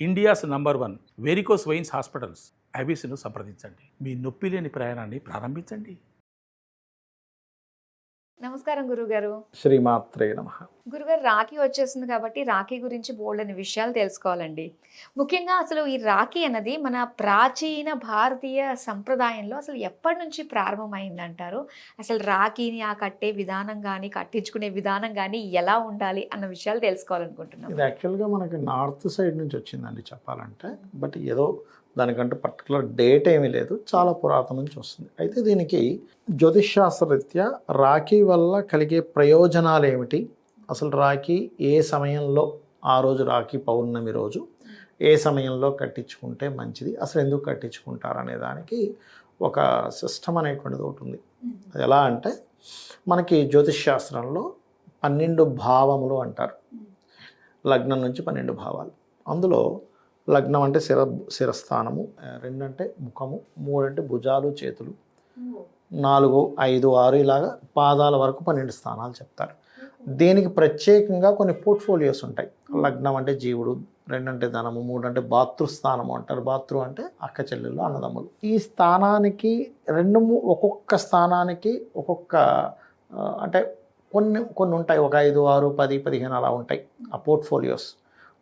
India's number 1 varicose veins hospitals ఐబీసీను సంప్రదించండి. మీ నొప్పి లేని ప్రయాణాన్ని ప్రారంభించండి. నమస్కారం గురుగారు. శ్రీమాత్రే నమః. గురుగారు, రాఖీ వచ్చేస్తుంది కాబట్టి రాఖీ గురించి బోల్డని విషయాలు తెలుసుకోవాలండి. ముఖ్యంగా అసలు ఈ రాఖీ అన్నది మన ప్రాచీన భారతీయ సంప్రదాయంలో అసలు ఎప్పటి నుంచి ప్రారంభమైందంటారు? అసలు రాఖీని ఆ కట్టే విధానం కానీ కట్టించుకునే విధానం కానీ ఎలా ఉండాలి అన్న విషయాలు తెలుసుకోవాలనుకుంటున్నాం. ఇది యాక్చువల్గా మనకి నార్త్ సైడ్ నుంచి వచ్చిందండి చెప్పాలంటే. బట్ ఏదో దానికంటే పర్టికులర్ డేట్ ఏమీ లేదు, చాలా పురాతన నుంచి వస్తుంది. అయితే దీనికి జ్యోతిష్శాస్త్రరీత్యా రాఖీ వల్ల కలిగే ప్రయోజనాలు ఏమిటి, అసలు రాఖీ ఏ సమయంలో, ఆ రోజు రాఖీ పౌర్ణమి రోజు ఏ సమయంలో కట్టించుకుంటే మంచిది, అసలు ఎందుకు కట్టించుకుంటారు అనే దానికి ఒక సిస్టమ్ అనేటువంటిది ఒకటి ఉంది. అది ఎలా అంటే మనకి జ్యోతిష్శాస్త్రంలో 12 భావములు అంటారు. లగ్నం నుంచి 12 భావాలు. అందులో లగ్నం అంటే శిరస్థానము, 2 అంటే ముఖము, 3 అంటే భుజాలు చేతులు, 4, 5, 6 ఇలాగా పాదాల వరకు 12 స్థానాలు చెప్తారు. దీనికి ప్రత్యేకంగా కొన్ని పోర్ట్ఫోలియోస్ ఉంటాయి. లగ్నం అంటే జీవుడు, 2 అంటే ధనము, 3 అంటే భాతృస్థానము అంటారు. భాతృ అంటే అక్క చెల్లెళ్ళు అన్నదమ్ములు. ఈ స్థానానికి ఒక్కొక్క స్థానానికి ఒక్కొక్క అంటే కొన్ని ఉంటాయి. ఒక 5, 6, 10, 15 అలా ఉంటాయి ఆ పోర్ట్ఫోలియోస్.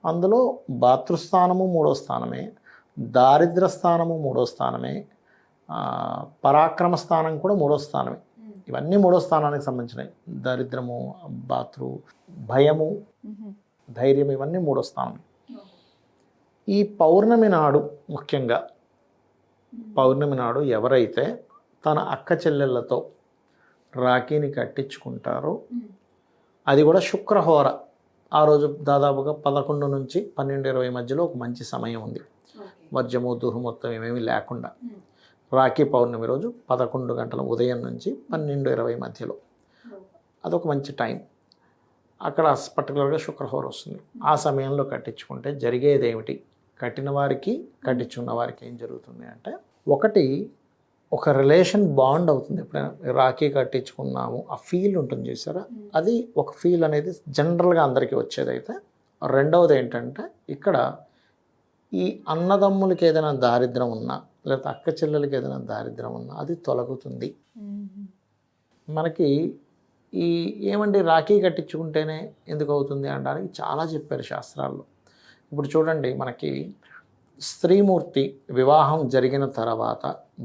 అందులో భాతృస్థానము 3వ స్థానమే, దారిద్ర స్థానము 3వ స్థానమే, పరాక్రమ స్థానం కూడా 3వ స్థానమే. ఇవన్నీ 3వ స్థానానికి సంబంధించినవి. దరిద్రము, భాతృ, భయము, ధైర్యం, ఇవన్నీ 3వ స్థానం. ఈ పౌర్ణమి నాడు, ముఖ్యంగా పౌర్ణమి నాడు ఎవరైతే తన అక్క చెల్లెళ్ళతో రాఖీని కట్టించుకుంటారో, అది కూడా శుక్రహోర, ఆ రోజు దాదాపుగా 11 నుంచి 12:20 మధ్యలో ఒక మంచి సమయం ఉంది. వర్జము దుర్ముహూర్తం ఏమేమి లేకుండా రాఖీ పౌర్ణమి రోజు 11 గంటల ఉదయం నుంచి 12:20 మధ్యలో అదొక మంచి టైం. అక్కడ పర్టికులర్గా శుక్రహోర వస్తుంది. ఆ సమయంలో కట్టించుకుంటే జరిగేది ఏమిటి, కట్టిన వారికి కట్టించుకున్న వారికి ఏం జరుగుతుంది అంటే, ఒకటి ఒక రిలేషన్ బాండ్ అవుతుంది. ఎప్పుడైనా రాఖీ కట్టించుకున్నాము ఆ ఫీల్ ఉంటుంది చూసారా, అది ఒక ఫీల్ అనేది జనరల్గా అందరికీ వచ్చేదైతే. రెండవది ఏంటంటే, ఇక్కడ ఈ అన్నదమ్ములకి ఏదైనా దారిద్రం ఉన్నా, లేకపోతే అక్క చెల్లెలకి ఏదైనా దారిద్రం ఉన్నా అది తొలగుతుంది. మనకి ఈ ఏమండి రాఖీ కట్టించుకుంటేనే ఎందుకు అవుతుంది అనడానికి చాలా చెప్పారు శాస్త్రాల్లో. ఇప్పుడు చూడండి, మనకి స్త్రీమూర్తి వివాహం జరిగిన తర్వాత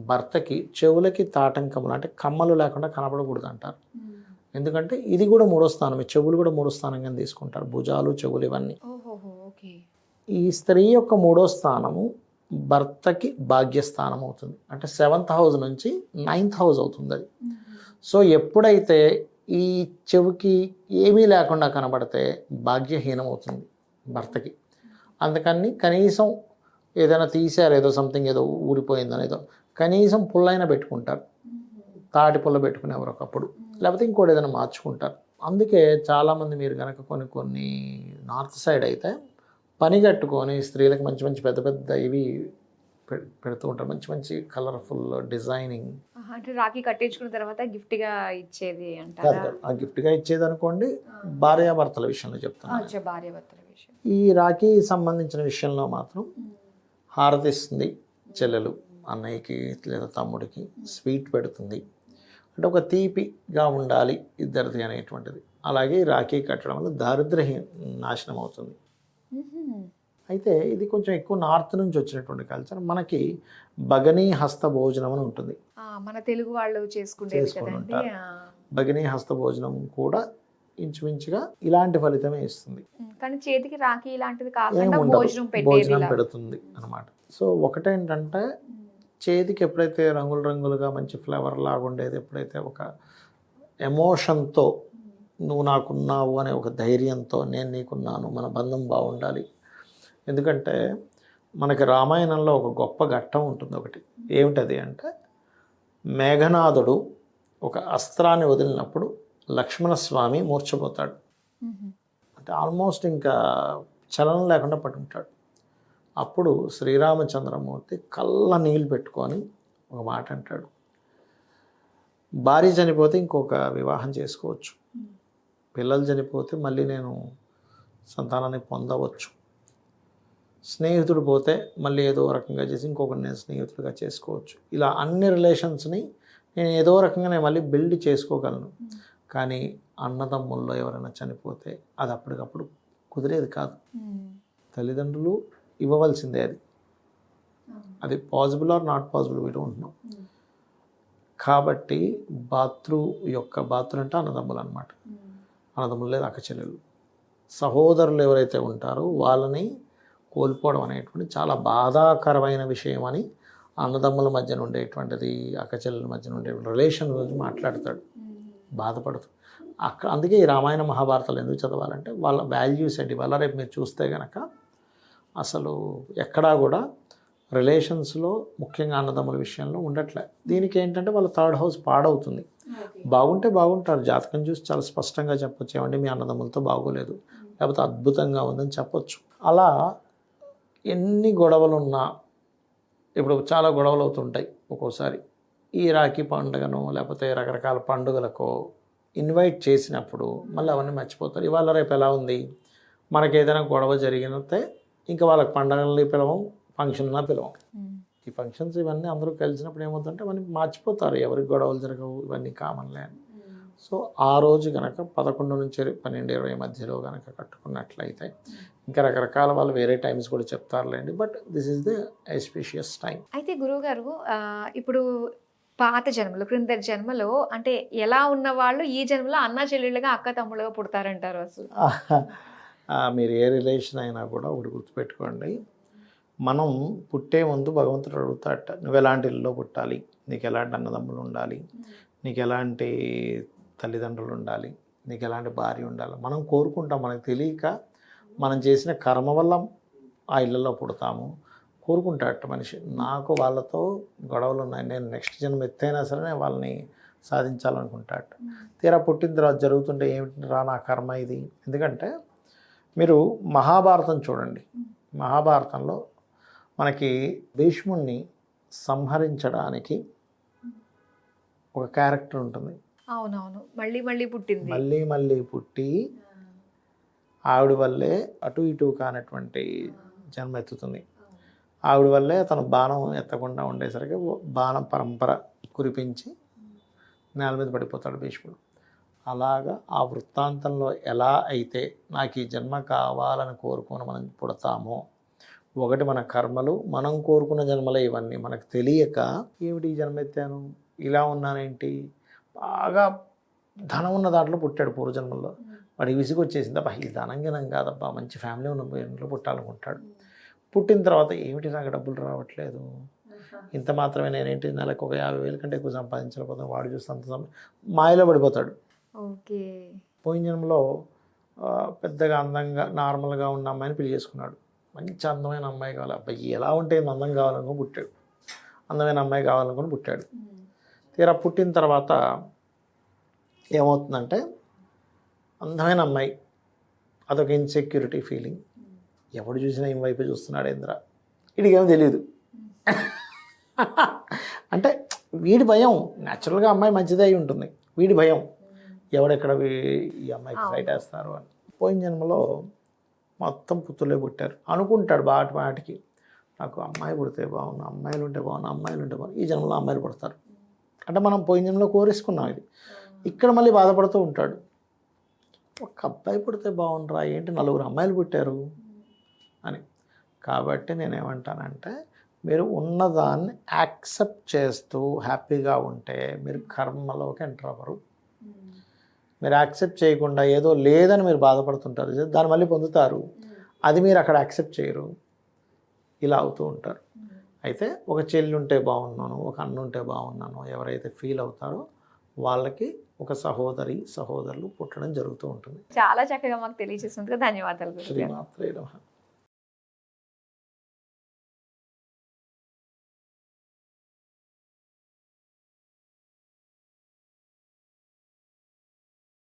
భర్తకి చెవులకి తాటంకములు అంటే కమ్మలు లేకుండా కనపడకూడదు అంటారు. ఎందుకంటే ఇది కూడా 3వ స్థానం, చెవులు కూడా 3వ స్థానంగా తీసుకుంటారు, భుజాలు చెవులు ఇవన్నీ. ఈ స్త్రీ యొక్క 3వ స్థానము భర్తకి భాగ్యస్థానం అవుతుంది. అంటే 7th హౌస్ నుంచి 9th హౌస్ అవుతుంది అది. సో ఎప్పుడైతే ఈ చెవికి ఏమీ లేకుండా కనబడితే భాగ్యహీనం అవుతుంది భర్తకి. అందుకని కనీసం ఏదైనా తీసారు, ఏదో సంథింగ్ ఏదో ఊడిపోయిందని, ఏదో కనీసం పుల్లైనా పెట్టుకుంటారు. తాటి పుల్ల పెట్టుకునేవారు ఒకప్పుడు, లేకపోతే ఇంకోటి ఏదైనా మార్చుకుంటారు. అందుకే చాలామంది మీరు కనుక కొన్ని నార్త్ సైడ్ అయితే పని కట్టుకొని స్త్రీలకు మంచి మంచి పెద్ద పెద్ద ఇవి పెడుతూ ఉంటారు, మంచి మంచి కలర్ఫుల్ డిజైనింగ్. అంటే రాఖీ కట్టించుకున్న తర్వాత గిఫ్ట్గా ఇచ్చేది అంటారా? ఆ గిఫ్ట్గా ఇచ్చేది అనుకోండి. భార్యాభర్తల విషయంలో చెప్తాను. భార్యాభర్తల విషయం. ఈ రాఖీ సంబంధించిన విషయంలో మాత్రం హారతిస్తుంది చెల్లెలు అన్నయ్యకి లేదా తమ్ముడికి, స్వీట్ పెడుతుంది. అంటే ఒక తీపిగా ఉండాలి ఇద్దరిది అనేటువంటిది. అలాగే రాఖీ కట్టడం వల్ల దారిద్ర్య నాశనం అవుతుంది. అయితే ఇది కొంచెం ఎక్కువ నార్త్ నుంచి వచ్చినటువంటి కల్చర్. మనకి భగనీ హస్త భోజనం అని ఉంటుంది, మన తెలుగు వాళ్ళు చేసుకుంటారు. భగనీ హస్త భోజనం కూడా ఇంచుమించుగా ఇలాంటి ఫలితమే ఇస్తుంది. కానీ చేతికి రాఖీ ఇలాంటిది కాకుండా భోజనం పెడుతుంది అనమాట. సో ఒకటేంటంటే, చేతికి ఎప్పుడైతే రంగులు రంగులుగా మంచి ఫ్లేవర్ లాగా ఉండేది, ఎప్పుడైతే ఒక ఎమోషన్తో నువ్వు నాకున్నావు అనే ఒక ధైర్యంతో నేను నీకున్నాను, మన బంధం బాగుండాలి. ఎందుకంటే మనకి రామాయణంలో ఒక గొప్ప ఘట్టం ఉంటుంది ఒకటి. ఏమిటది అంటే, మేఘనాథుడు ఒక అస్త్రాన్ని వదిలినప్పుడు లక్ష్మణస్వామి మూర్ఛపోతాడు. అంటే ఆల్మోస్ట్ ఇంకా చలనం లేకుండా పట్టుకుంటాడు. అప్పుడు శ్రీరామచంద్రమూర్తి కళ్ళ నీళ్ళు పెట్టుకొని ఒక మాట అంటాడు, భార్య చనిపోతే ఇంకొక వివాహం చేసుకోవచ్చు, పిల్లలు చనిపోతే మళ్ళీ నేను సంతానాన్ని పొందవచ్చు. స్నేహితుడు పోతే మళ్ళీ ఏదో రకంగా చేసి ఇంకొకరిని నేను స్నేహితుడిగా చేసుకోవచ్చు. ఇలా అన్ని రిలేషన్స్ని నేను ఏదో రకంగా నేను మళ్ళీ బిల్డ్ చేసుకోగలను. కానీ అన్నదమ్ముల్లో ఎవరైనా చనిపోతే అది అప్పటికప్పుడు కుదిరేది కాదు. తల్లిదండ్రులు ఇవ్వవలసిందే అది. అది possible are not possible we don't know. కాబట్టి బాతృ అంటే అన్నదమ్ములు అనమాట. అన్నదమ్ములు లేదా అక్క చెల్లెలు, సహోదరులు ఎవరైతే ఉంటారో వాళ్ళని కోల్పోవడం అనేటువంటి చాలా బాధాకరమైన విషయం అని అన్నదమ్ముల మధ్యన ఉండేటువంటిది, అక్క చెల్లెల మధ్యన ఉండేటువంటి రిలేషన్ గురించి మాట్లాడతాడు, బాధపడుతూ. అందుకే ఈ రామాయణ మహాభారతాలు ఎందుకు చదవాలంటే వాళ్ళ వాల్యూస్ ఏంటి. వాళ్ళ రేపు మీరు చూస్తే కనుక అసలు ఎక్కడా కూడా రిలేషన్స్లో ముఖ్యంగా అన్నదమ్ముల విషయంలో ఉండట్లే. దీనికి ఏంటంటే వాళ్ళ థర్డ్ హౌస్ పాడవుతుంది. బాగుంటే బాగుంటారు, జాతకం చూసి చాలా స్పష్టంగా చెప్పొచ్చు, ఏమంటే మీ అన్నదమ్ములతో బాగోలేదు, లేకపోతే అద్భుతంగా ఉందని చెప్పొచ్చు. అలా ఎన్ని గొడవలు ఉన్నా, ఇప్పుడు చాలా గొడవలు అవుతుంటాయి ఒక్కోసారి. ఈ రాఖీ పండుగను లేకపోతే రకరకాల పండుగలకో ఇన్వైట్ చేసినప్పుడు మళ్ళీ అవన్నీ మర్చిపోతారు. ఇవాళ రేపు ఎలా ఉంది, మనకి ఏదైనా గొడవ జరిగితే ఇంకా వాళ్ళకి పండుగలని పిలవం, ఫంక్షన్లా పిలవం. ఈ ఫంక్షన్స్ ఇవన్నీ అందరూ కలిసినప్పుడు ఏమవుతుందంటే అవన్నీ మర్చిపోతారు, ఎవరికి గొడవలు జరగవు, ఇవన్నీ కామన్లే అని. సో ఆ రోజు కనుక 11 నుంచి 12-20 మధ్యలో కనుక కట్టుకున్నట్లయితే ఇంకా రకరకాల వాళ్ళు వేరే టైమ్స్ కూడా చెప్తారులేండి, but this is the auspicious time. అయితే గురువుగారు ఇప్పుడు పాత జన్మలో, క్రింద జన్మలో అంటే ఎలా ఉన్న వాళ్ళు ఈ జన్మలో అన్న చెల్లెళ్ళుగా అక్క తమ్ముళ్ళుగా పుడతారంటారు అసలు? మీరు ఏ రిలేషన్ అయినా కూడా ఒకటి గుర్తుపెట్టుకోండి, మనం పుట్టే ముందు భగవంతుడు అడుగుతాడట, నువ్వు ఎలాంటి ఇల్లులో పుట్టాలి, నీకు ఎలాంటి అన్నదమ్ములు ఉండాలి, నీకు ఎలాంటి తల్లిదండ్రులు ఉండాలి, నీకు ఎలాంటి భార్య ఉండాలి. మనం కోరుకుంటాం, మనకు తెలియక మనం చేసిన కర్మ వల్ల ఆ ఇళ్ళల్లో పుడతాము. కోరుకుంటాడట మనిషి, నాకు వాళ్ళతో గొడవలు ఉన్నాయి, నేను నెక్స్ట్ జన్మ ఎత్తైనా సరే నేను వాళ్ళని సాధించాలనుకుంటాడట. తీరా పుట్టిన తర్వాత జరుగుతుంటే ఏమిటి రా నా కర్మ ఇది. ఎందుకంటే మీరు మహాభారతం చూడండి, మహాభారతంలో మనకి భీష్ముణ్ణి సంహరించడానికి ఒక క్యారెక్టర్ ఉంటుంది. అవునవును, మళ్ళీ మళ్ళీ పుట్టింది, మళ్ళీ పుట్టి ఆవిడ వల్లే అటు ఇటు కానటువంటి జన్మ ఎత్తుతుంది. ఆవిడ వల్లే అతను బాణం ఎత్తకుండా ఉండేసరికి బాణం పరంపర కురిపించి నేల మీద పడిపోతాడు భీష్ముడు. అలాగా ఆ వృత్తాంతంలో ఎలా అయితే నాకు ఈ జన్మ కావాలని కోరుకొని మనం పుడతామో, ఒకటి మన కర్మలు, మనం కోరుకున్న జన్మలే ఇవన్నీ. మనకు తెలియక ఏమిటి ఈ జన్మ ఎత్తాను, ఇలా ఉన్నానేంటి, బాగా ధనం ఉన్న దాంట్లో పుట్టాడు పూర్వజన్మల్లో, వాడికి విసుగు వచ్చేసింది, అబ్బా ఈ ధనంగినం కాదబ్బా, మంచి ఫ్యామిలీ ఉన్న ఇంట్లో పుట్టాలనుకుంటాడు. పుట్టిన తర్వాత ఏమిటి నాకు డబ్బులు రావట్లేదు, ఇంత మాత్రమే నేనేంటి నెలకు ఒక 50,000 కంటే ఎక్కువ సంపాదించలేకపోతాను, వాడు చూస్తే అంత మాయలో పడిపోతాడు. ఓకే, పోయిన జన్మలో పెద్దగా అందంగా నార్మల్గా ఉన్న అమ్మాయిని పెళ్లి చేసుకున్నాడు, మంచి అందమైన అమ్మాయి కావాలి, అబ్బాయి ఎలా ఉంటే అందం కావాలనుకుని పుట్టాడు, అందమైన అమ్మాయి కావాలనుకుని పుట్టాడు. తీరా పుట్టిన తర్వాత ఏమవుతుందంటే అందమైన అమ్మాయి, అదొక ఇన్సెక్యూరిటీ ఫీలింగ్, ఎవడు చూసినా ఏం వైపే చూస్తున్నాడు ఏంద్రా, వీడికేమో తెలియదు. అంటే వీడి భయం, న్యాచురల్గా అమ్మాయి మంచిదే అయి ఉంటుంది, వీడి భయం ఎవడెక్కడ ఈ అమ్మాయికి ఫైట్ వేస్తారు అని. పోయిన జన్మలో మొత్తం పుత్రులే పుట్టారు అనుకుంటాడు వాటికి, నాకు అమ్మాయి పుడితే బాగున్నా, అమ్మాయిలు ఉంటే బాగున్నా. ఈ జన్మలో అమ్మాయిలు పుడతారు అంటే మనం పోయిన జన్మలో కోరేసుకున్నాం ఇది. ఇక్కడ మళ్ళీ బాధపడుతూ ఉంటాడు, ఒక అబ్బాయి పుడితే బాగుండరా, ఏంటి 4 అమ్మాయిలు పుట్టారు అని. కాబట్టి నేనేమంటానంటే మీరు ఉన్నదాన్ని యాక్సెప్ట్ చేస్తూ హ్యాపీగా ఉంటే మీరు కర్మలోకి ఎంటర్ అవ్వరు. మీరు యాక్సెప్ట్ చేయకుండా ఏదో లేదని మీరు బాధపడుతుంటారు, దాన్ని మళ్ళీ పొందుతారు, అది మీరు అక్కడ యాక్సెప్ట్ చేయరు, ఇలా అవుతూ ఉంటారు. అయితే ఒక చెల్లి ఉంటే బాగున్నాను, ఒక అన్న ఉంటే బాగున్నాను ఎవరైతే ఫీల్ అవుతారో వాళ్ళకి ఒక సహోదరులు పుట్టడం జరుగుతూ ఉంటుంది. చాలా చక్కగా మాకు తెలియజేసినందుకు ధన్యవాదాలు. శ్రీమాత్రే నమః.